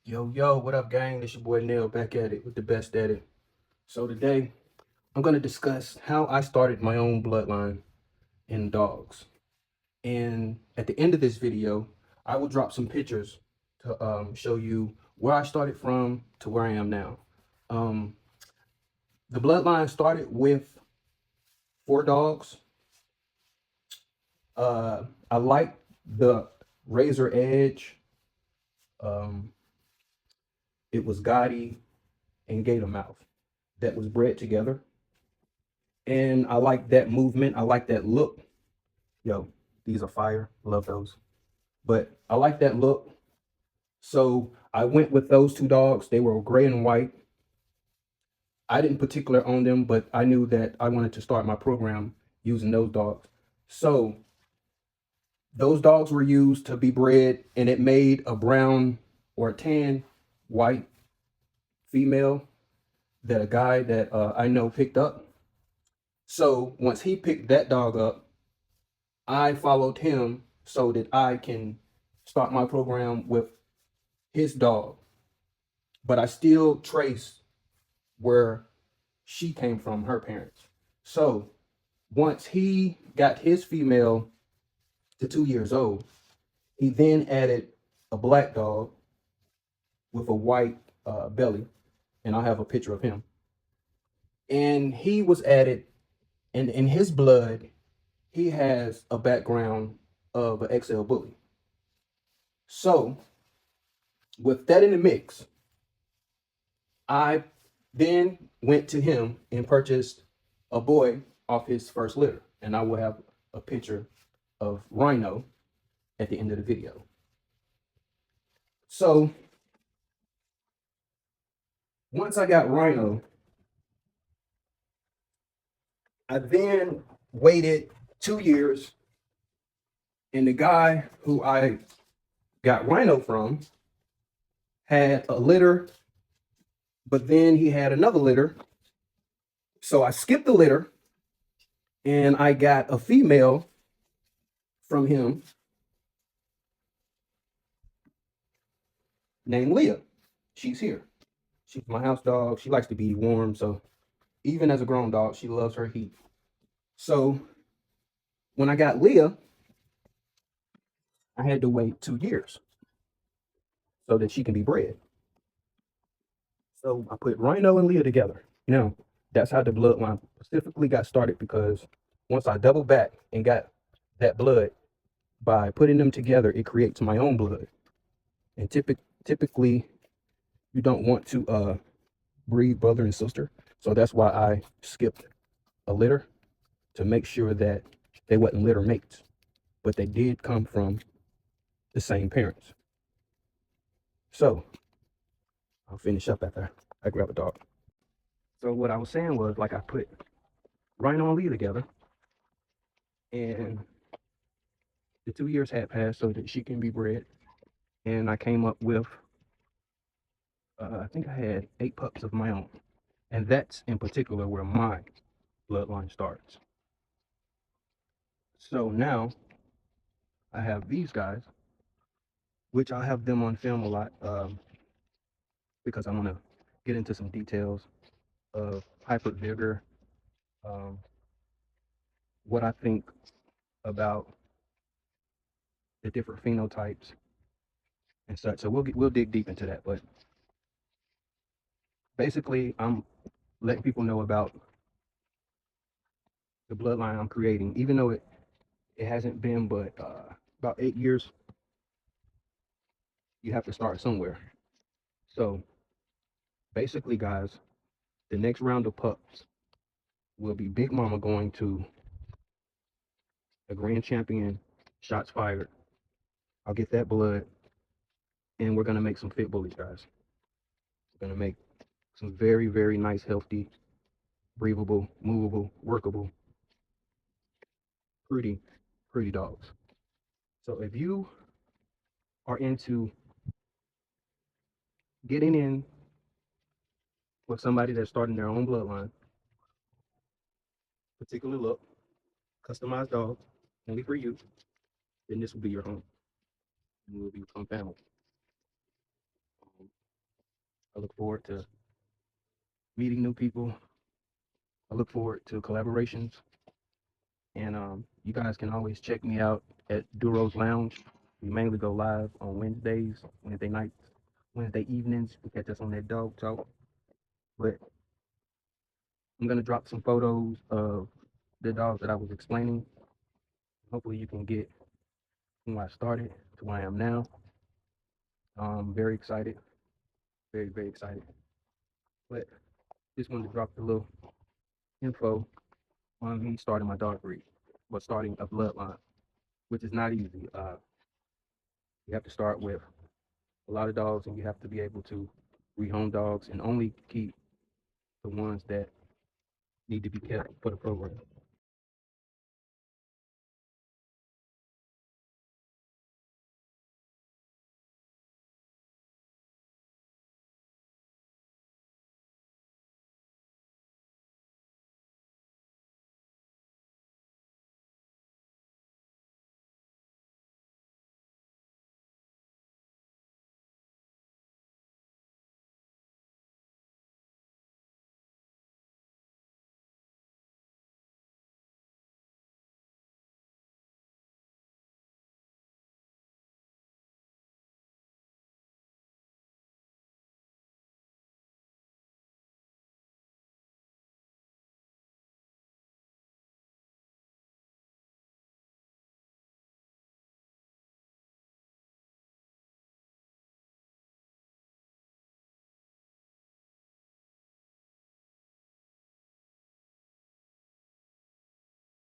Yo, yo, what up, gang? This your boy Neil back at it with the best at it. So today, I'm going to discuss how I started my own bloodline in dogs. And at the end of this video, I will drop some pictures to show you where I started from to where I am now. Um, the bloodline started with 4 dogs. I like the razor edge. Um, it was Gotti and Gator Mouth that was bred together. And I like that movement. I like that look. Yo, these are fire. Love those. But I like that look. So I went with those 2 dogs. They were gray and white. I didn't particular own them, but I knew that I wanted to start my program using those dogs. So those dogs were used to be bred, and it made a brown or a tan white female that a guy that I know picked up. So once he picked that dog up, I followed him so that I can start my program with his dog. But I still trace where she came from, her parents. So once he got his female to 2 years old, he then added a black dog with a white belly, and I have a picture of him. And he was added, and in his blood, he has a background of an XL bully. So with that in the mix, I then went to him and purchased a boy off his first litter. And I will have a picture of Rhino at the end of the video. So once I got Rhino, I then waited 2 years. And the guy who I got Rhino from had a litter, but then he had another litter. So I skipped the litter and I got a female from him named Leah. She's here. She's my house dog. She likes to be warm. So even as a grown dog, she loves her heat. So when I got Leah, I had to wait 2 years so that she can be bred. So I put Rhino and Leah together. Now, that's how the bloodline specifically got started, because once I doubled back and got that blood, by putting them together, it creates my own blood. And typically, you don't want to breed brother and sister. So that's why I skipped a litter to make sure that they wasn't litter mates, but they did come from the same parents. So I'll finish up after I grab a dog. So what I was saying was, like, I put Rhino and Lee together, and the 2 years had passed so that she can be bred. And I came up with, I think I had 8 pups of my own. And that's in particular where my bloodline starts. So now I have these guys, which I have them on film a lot, because I want to get into some details of hyper vigor, um, what I think about the different phenotypes and such. So we'll dig deep into that. But basically, I'm letting people know about the bloodline I'm creating, even though it hasn't been but about 8 years. You have to start somewhere. So basically, guys, the next round of pups will be Big Mama going to a grand champion, shots fired. I'll get that blood, and we're gonna make some fit bullies, guys. We're gonna make some very, very nice, healthy, breathable, movable, workable, pretty, pretty dogs. So if you are into getting in with somebody that's starting their own bloodline, particular look, customized dog, only for you, then this will be your home. And we'll become family. I look forward to meeting new people. I look forward to collaborations. And you guys can always check me out at Duro's Lounge. We mainly go live on Wednesdays, Wednesday nights, Wednesday evenings. You catch us on that dog talk. But I'm gonna drop some photos of the dogs that I was explaining. Hopefully you can get from where I started to where I am now. I'm very excited, very, very excited. But just wanted to drop a little info on me starting my dog breed, but starting a bloodline, which is not easy. You have to start with a lot of dogs, and you have to be able to rehome dogs and only keep the ones that need to be kept for the program.